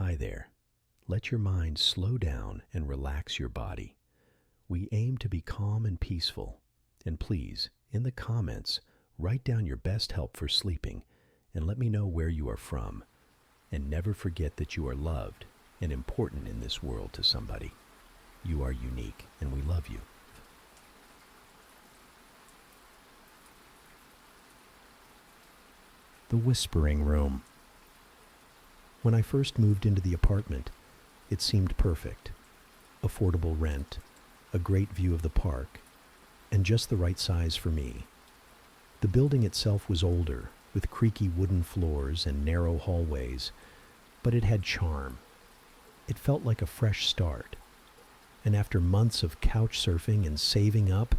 Hi there. Let your mind slow down and relax your body. We aim to be calm and peaceful. And please, in the comments, write down your best help for sleeping and let me know where you are from. And never forget that you are loved and important in this world to somebody. You are unique and we love you. The Whispering Room. When I first moved into the apartment, it seemed perfect. Affordable rent, a great view of the park, and just the right size for me. The building itself was older, with creaky wooden floors and narrow hallways, but it had charm. It felt like a fresh start. And after months of couch surfing and saving up,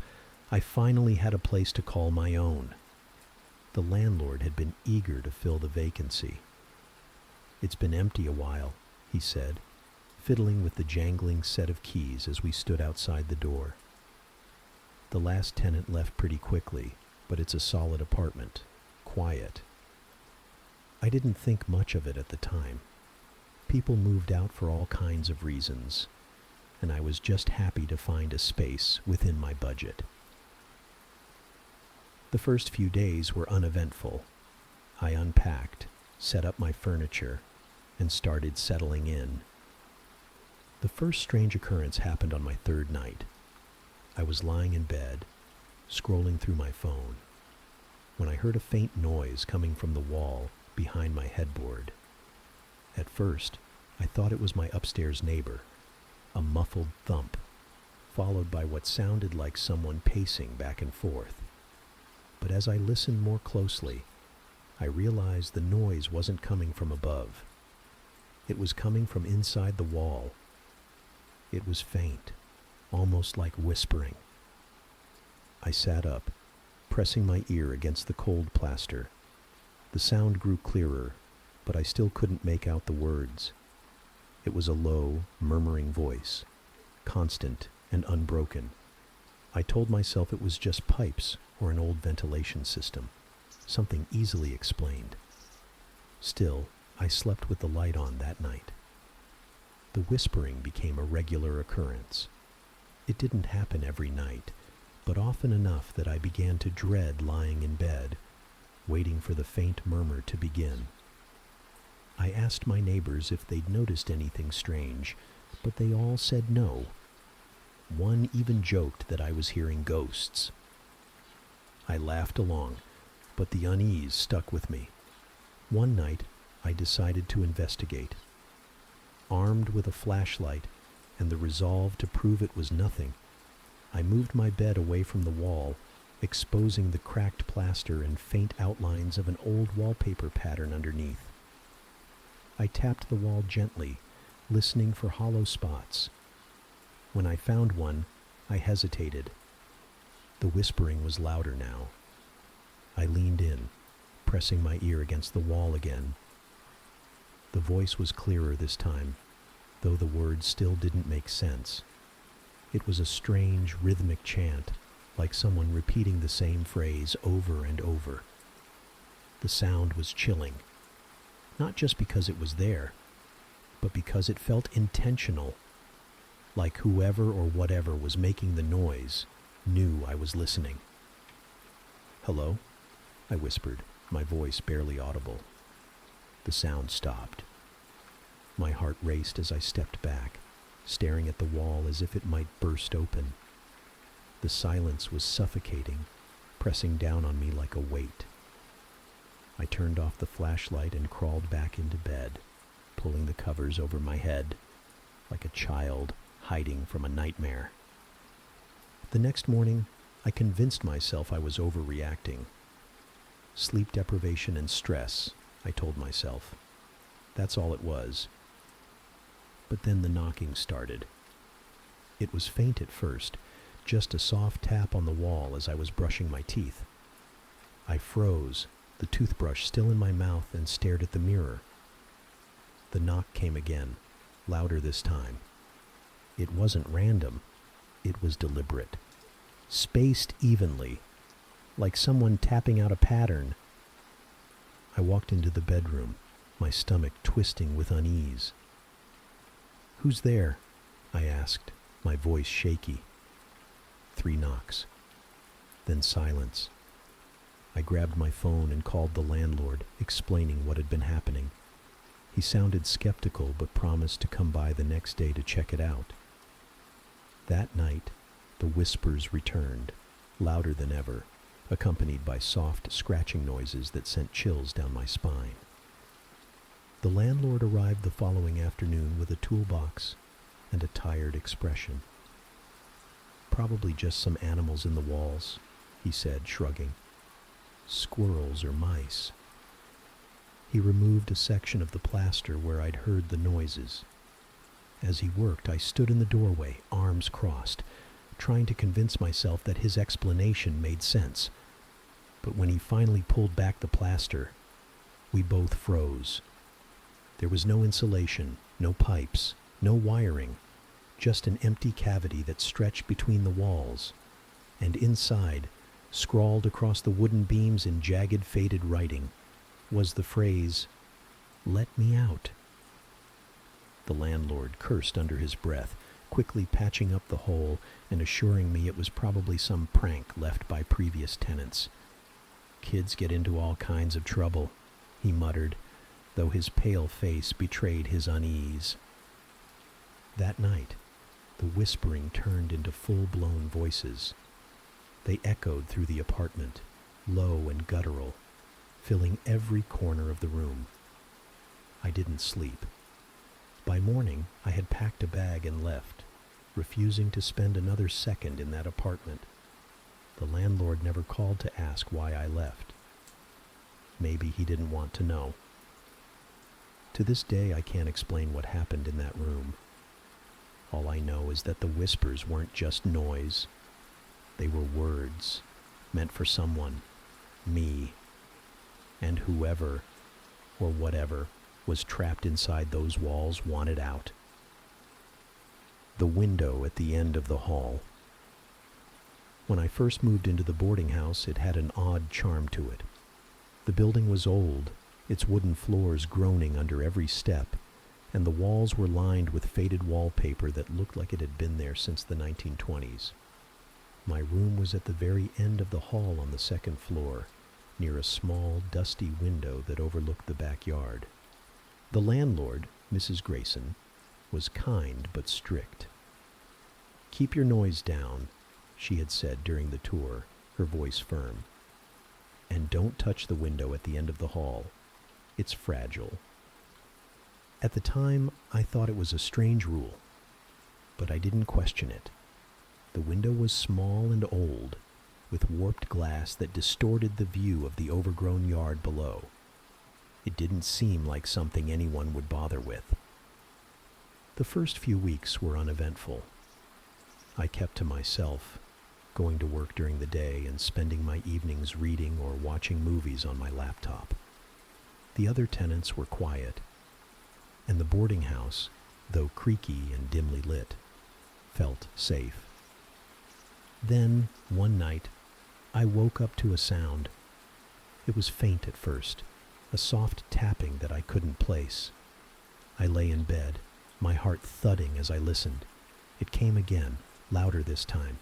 I finally had a place to call my own. The landlord had been eager to fill the vacancy. "It's been empty a while," he said, fiddling with the jangling set of keys as we stood outside the door. "The last tenant left pretty quickly, but it's a solid apartment. Quiet." I didn't think much of it at the time. People moved out for all kinds of reasons, and I was just happy to find a space within my budget. The first few days were uneventful. I unpacked, set up my furniture, and started settling in. The first strange occurrence happened on my third night. I was lying in bed, scrolling through my phone, when I heard a faint noise coming from the wall behind my headboard. At first, I thought it was my upstairs neighbor, a muffled thump, followed by what sounded like someone pacing back and forth. But as I listened more closely, I realized the noise wasn't coming from above. It was coming from inside the wall. It was faint, almost like whispering. I sat up, pressing my ear against the cold plaster. The sound grew clearer, but I still couldn't make out the words. It was a low, murmuring voice, constant and unbroken. I told myself it was just pipes or an old ventilation system, something easily explained. Still, I slept with the light on that night. The whispering became a regular occurrence. It didn't happen every night, but often enough that I began to dread lying in bed, waiting for the faint murmur to begin. I asked my neighbors if they'd noticed anything strange, but they all said no. One even joked that I was hearing ghosts. I laughed along, but the unease stuck with me. One night, I decided to investigate. Armed with a flashlight and the resolve to prove it was nothing, I moved my bed away from the wall, exposing the cracked plaster and faint outlines of an old wallpaper pattern underneath. I tapped the wall gently, listening for hollow spots. When I found one, I hesitated. The whispering was louder now. I leaned in, pressing my ear against the wall again. The voice was clearer this time, though the words still didn't make sense. It was a strange, rhythmic chant, like someone repeating the same phrase over and over. The sound was chilling, not just because it was there, but because it felt intentional, like whoever or whatever was making the noise knew I was listening. "Hello?" I whispered, my voice barely audible. The sound stopped. My heart raced as I stepped back, staring at the wall as if it might burst open. The silence was suffocating, pressing down on me like a weight. I turned off the flashlight and crawled back into bed, pulling the covers over my head, like a child hiding from a nightmare. The next morning, I convinced myself I was overreacting. Sleep deprivation and stress, I told myself. That's all it was. But then the knocking started. It was faint at first, just a soft tap on the wall as I was brushing my teeth. I froze, the toothbrush still in my mouth, and stared at the mirror. The knock came again, louder this time. It wasn't random. It was deliberate, spaced evenly, like someone tapping out a pattern. I walked into the bedroom, my stomach twisting with unease. "Who's there?" I asked, my voice shaky. 3 knocks. Then silence. I grabbed my phone and called the landlord, explaining what had been happening. He sounded skeptical but promised to come by the next day to check it out. That night, the whispers returned, louder than ever, accompanied by soft scratching noises that sent chills down my spine. The landlord arrived the following afternoon with a toolbox and a tired expression. "Probably just some animals in the walls," he said, shrugging. "Squirrels or mice." He removed a section of the plaster where I'd heard the noises. As he worked, I stood in the doorway, arms crossed, trying to convince myself that his explanation made sense. But when he finally pulled back the plaster, we both froze. There was no insulation, no pipes, no wiring, just an empty cavity that stretched between the walls, and inside, scrawled across the wooden beams in jagged, faded writing, was the phrase, "Let me out." The landlord cursed under his breath, quickly patching up the hole and assuring me it was probably some prank left by previous tenants. "Kids get into all kinds of trouble," he muttered, though his pale face betrayed his unease. That night, the whispering turned into full-blown voices. They echoed through the apartment, low and guttural, filling every corner of the room. I didn't sleep. By morning, I had packed a bag and left, refusing to spend another second in that apartment. The landlord never called to ask why I left. Maybe he didn't want to know. To this day, I can't explain what happened in that room. All I know is that the whispers weren't just noise. They were words, meant for someone, me, and whoever, or whatever, was trapped inside those walls wanted out. The window at the end of the hall. When I first moved into the boarding house, it had an odd charm to it. The building was old, its wooden floors groaning under every step, and the walls were lined with faded wallpaper that looked like it had been there since the 1920s. My room was at the very end of the hall on the second floor, near a small, dusty window that overlooked the backyard. The landlord, Mrs. Grayson, was kind but strict. "Keep your noise down," she had said during the tour, her voice firm. "And don't touch the window at the end of the hall. It's fragile." At the time, I thought it was a strange rule, but I didn't question it. The window was small and old, with warped glass that distorted the view of the overgrown yard below. It didn't seem like something anyone would bother with. The first few weeks were uneventful. I kept to myself, going to work during the day and spending my evenings reading or watching movies on my laptop. The other tenants were quiet, and the boarding house, though creaky and dimly lit, felt safe. Then, one night, I woke up to a sound. It was faint at first, a soft tapping that I couldn't place. I lay in bed, my heart thudding as I listened. It came again, louder this time.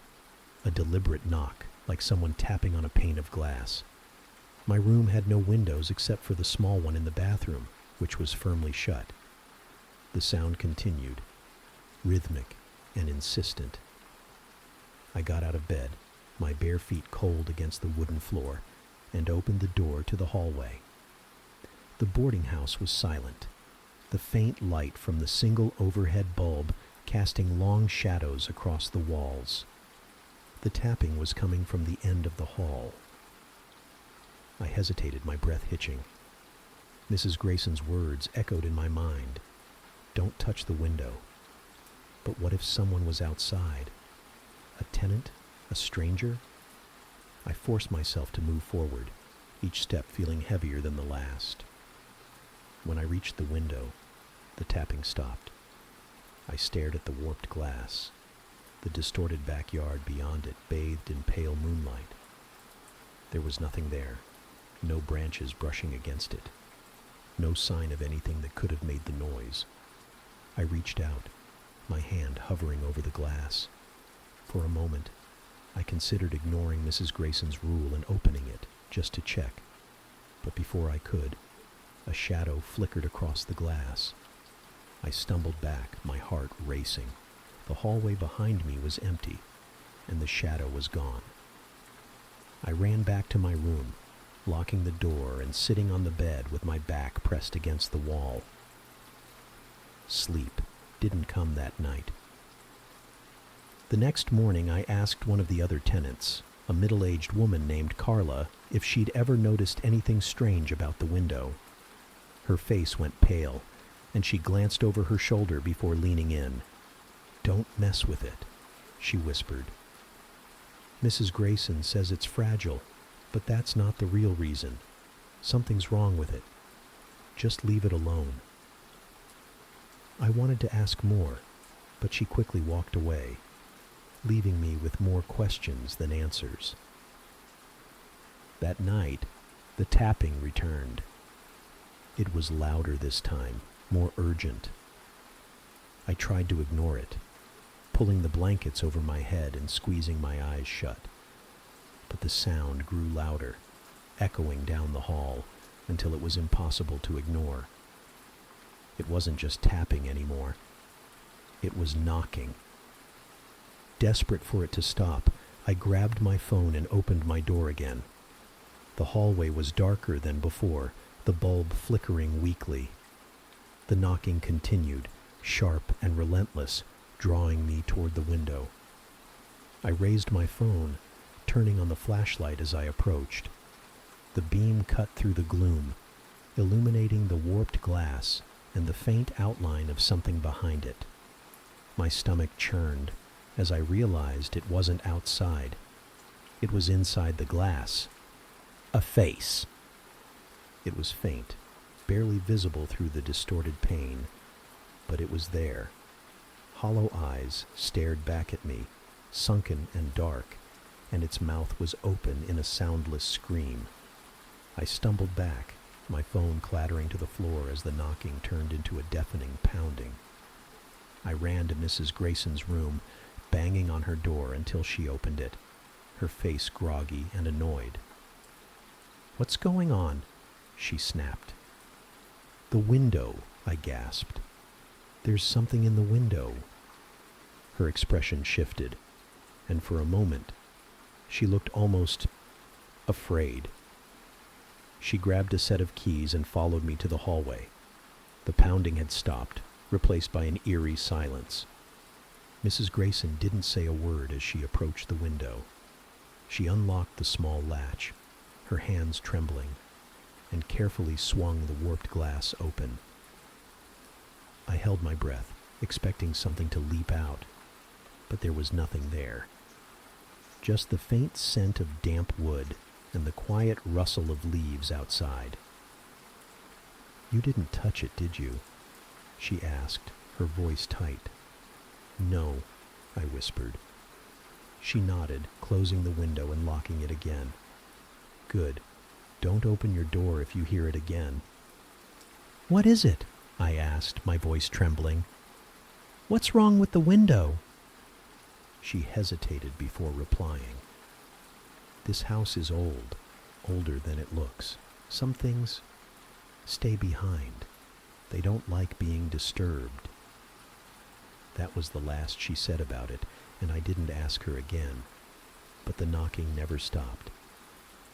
A deliberate knock, like someone tapping on a pane of glass. My room had no windows except for the small one in the bathroom, which was firmly shut. The sound continued, rhythmic and insistent. I got out of bed, my bare feet cold against the wooden floor, and opened the door to the hallway. The boarding house was silent, the faint light from the single overhead bulb casting long shadows across the walls. The tapping was coming from the end of the hall. I hesitated, my breath hitching. Mrs. Grayson's words echoed in my mind. Don't touch the window. But what if someone was outside? A tenant? A stranger? I forced myself to move forward, each step feeling heavier than the last. When I reached the window, the tapping stopped. I stared at the warped glass, the distorted backyard beyond it bathed in pale moonlight. There was nothing there, no branches brushing against it, no sign of anything that could have made the noise. I reached out, my hand hovering over the glass. For a moment, I considered ignoring Mrs. Grayson's rule and opening it, just to check. But before I could, a shadow flickered across the glass. I stumbled back, my heart racing. The hallway behind me was empty, and the shadow was gone. I ran back to my room, locking the door and sitting on the bed with my back pressed against the wall. Sleep didn't come that night. The next morning I asked one of the other tenants, a middle-aged woman named Carla, if she'd ever noticed anything strange about the window. Her face went pale, and she glanced over her shoulder before leaning in. "Don't mess with it," she whispered. "Mrs. Grayson says it's fragile, but that's not the real reason. Something's wrong with it. Just leave it alone." I wanted to ask more, but she quickly walked away, leaving me with more questions than answers. That night, the tapping returned. It was louder this time, more urgent. I tried to ignore it, pulling the blankets over my head and squeezing my eyes shut. But the sound grew louder, echoing down the hall until it was impossible to ignore. It wasn't just tapping anymore. It was knocking. Desperate for it to stop, I grabbed my phone and opened my door again. The hallway was darker than before, the bulb flickering weakly. The knocking continued, sharp and relentless, drawing me toward the window. I raised my phone, turning on the flashlight as I approached. The beam cut through the gloom, illuminating the warped glass and the faint outline of something behind it. My stomach churned as I realized it wasn't outside. It was inside the glass. A face. It was faint, barely visible through the distorted pane, but it was there. Hollow eyes stared back at me, sunken and dark, and its mouth was open in a soundless scream. I stumbled back, my phone clattering to the floor as the knocking turned into a deafening pounding. I ran to Mrs. Grayson's room, banging on her door until she opened it, her face groggy and annoyed. "What's going on?" she snapped. "The window," I gasped. "There's something in the window." Her expression shifted, and for a moment, she looked almost afraid. She grabbed a set of keys and followed me to the hallway. The pounding had stopped, replaced by an eerie silence. Mrs. Grayson didn't say a word as she approached the window. She unlocked the small latch, her hands trembling, and carefully swung the warped glass open. I held my breath, expecting something to leap out, but there was nothing there. Just the faint scent of damp wood and the quiet rustle of leaves outside. "You didn't touch it, did you?" she asked, her voice tight. "No," I whispered. She nodded, closing the window and locking it again. "Good. Don't open your door if you hear it again." "What is it?" I asked, my voice trembling. "What's wrong with the window?" She hesitated before replying. "This house is old, older than it looks. Some things stay behind. They don't like being disturbed." That was the last she said about it, and I didn't ask her again. But the knocking never stopped.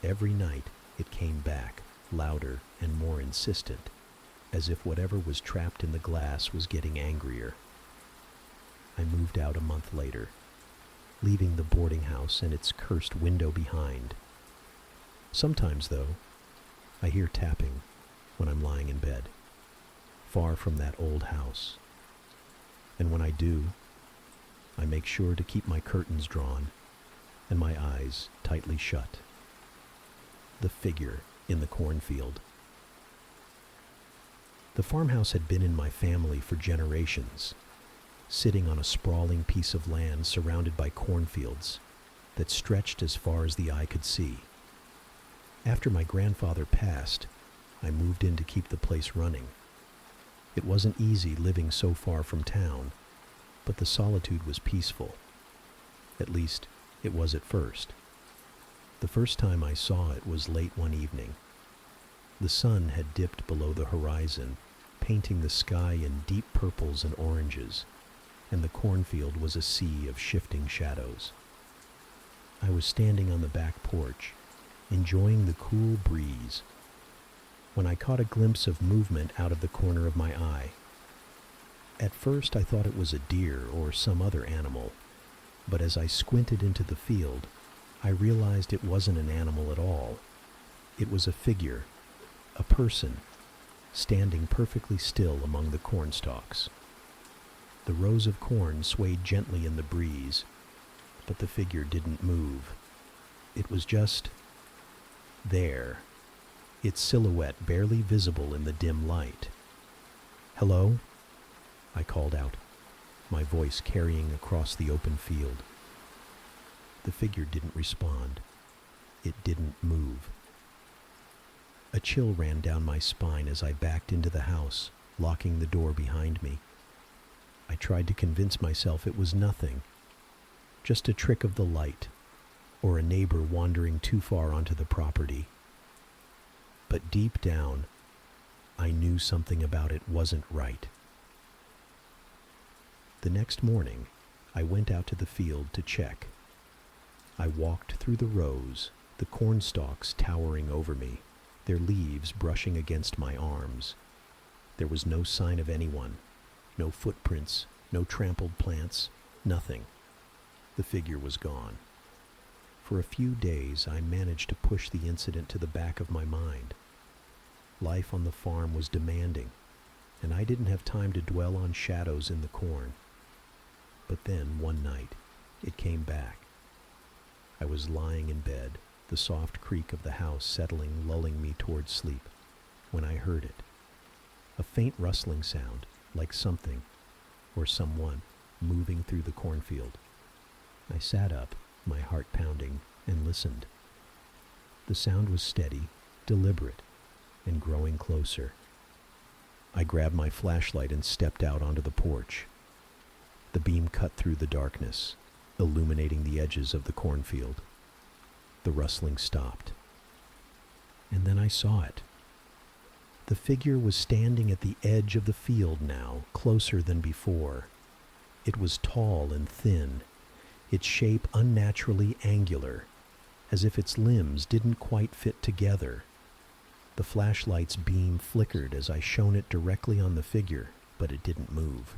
Every night it came back, louder and more insistent, as if whatever was trapped in the glass was getting angrier. I moved out a month later, leaving the boarding house and its cursed window behind. Sometimes, though, I hear tapping when I'm lying in bed, far from that old house. And when I do, I make sure to keep my curtains drawn and my eyes tightly shut. The figure in the cornfield. The farmhouse had been in my family for generations, sitting on a sprawling piece of land surrounded by cornfields that stretched as far as the eye could see. After my grandfather passed, I moved in to keep the place running. It wasn't easy living so far from town, but the solitude was peaceful. At least, it was at first. The first time I saw it was late one evening. The sun had dipped below the horizon, painting the sky in deep purples and oranges, and the cornfield was a sea of shifting shadows. I was standing on the back porch, enjoying the cool breeze, when I caught a glimpse of movement out of the corner of my eye. At first I thought it was a deer or some other animal, but as I squinted into the field, I realized it wasn't an animal at all. It was a figure, a person, standing perfectly still among the corn stalks. The rows of corn swayed gently in the breeze, but the figure didn't move. It was just there, its silhouette barely visible in the dim light. "Hello?" I called out, my voice carrying across the open field. The figure didn't respond. It didn't move. A chill ran down my spine as I backed into the house, locking the door behind me. I tried to convince myself it was nothing, just a trick of the light, or a neighbor wandering too far onto the property. But deep down, I knew something about it wasn't right. The next morning, I went out to the field to check. I walked through the rows, the corn stalks towering over me, their leaves brushing against my arms. There was no sign of anyone, no footprints, no trampled plants, nothing. The figure was gone. For a few days, I managed to push the incident to the back of my mind. Life on the farm was demanding, and I didn't have time to dwell on shadows in the corn. But then, one night, it came back. I was lying in bed, the soft creak of the house settling, lulling me toward sleep, when I heard it. A faint rustling sound, like something, or someone, moving through the cornfield. I sat up, my heart pounding, and listened. The sound was steady, deliberate, and growing closer. I grabbed my flashlight and stepped out onto the porch. The beam cut through the darkness, illuminating the edges of the cornfield. The rustling stopped. And then I saw it. The figure was standing at the edge of the field now, closer than before. It was tall and thin, its shape unnaturally angular, as if its limbs didn't quite fit together. The flashlight's beam flickered as I shone it directly on the figure, but it didn't move.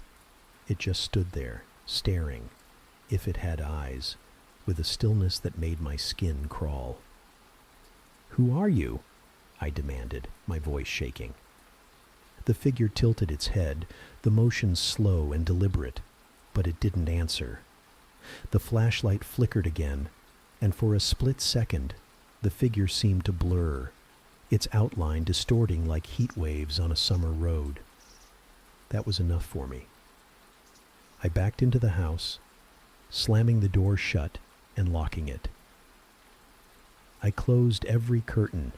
It just stood there, staring, if it had eyes, with a stillness that made my skin crawl. "Who are you?" I demanded, my voice shaking. The figure tilted its head, the motion slow and deliberate, but it didn't answer. The flashlight flickered again, and for a split second, the figure seemed to blur, its outline distorting like heat waves on a summer road. That was enough for me. I backed into the house, slamming the door shut and locking it. I closed every curtain,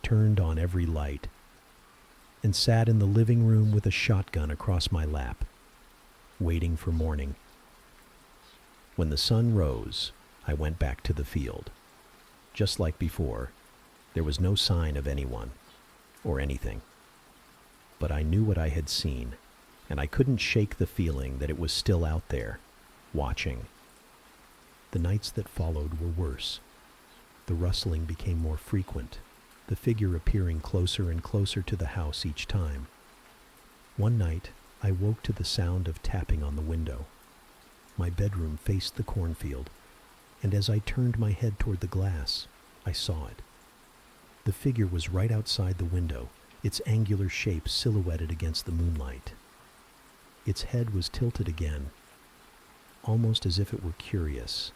turned on every light, and sat in the living room with a shotgun across my lap, waiting for morning. When the sun rose, I went back to the field. Just like before, there was no sign of anyone or anything. But I knew what I had seen, and I couldn't shake the feeling that it was still out there, watching. The nights that followed were worse. The rustling became more frequent, the figure appearing closer and closer to the house each time. One night, I woke to the sound of tapping on the window. My bedroom faced the cornfield, and as I turned my head toward the glass, I saw it. The figure was right outside the window, its angular shape silhouetted against the moonlight. Its head was tilted again, almost as if it were curious.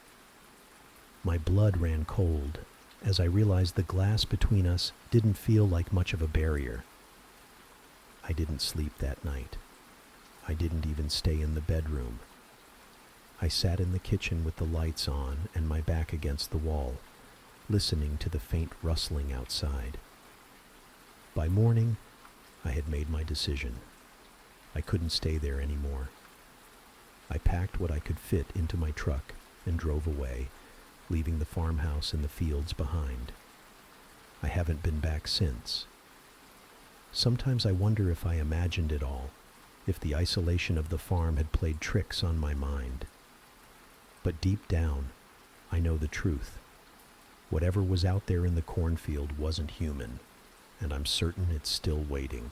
My blood ran cold as I realized the glass between us didn't feel like much of a barrier. I didn't sleep that night. I didn't even stay in the bedroom. I sat in the kitchen with the lights on and my back against the wall, listening to the faint rustling outside. By morning, I had made my decision. I couldn't stay there anymore. I packed what I could fit into my truck and drove away, leaving the farmhouse and the fields behind. I haven't been back since. Sometimes I wonder if I imagined it all, if the isolation of the farm had played tricks on my mind. But deep down, I know the truth. Whatever was out there in the cornfield wasn't human, and I'm certain it's still waiting.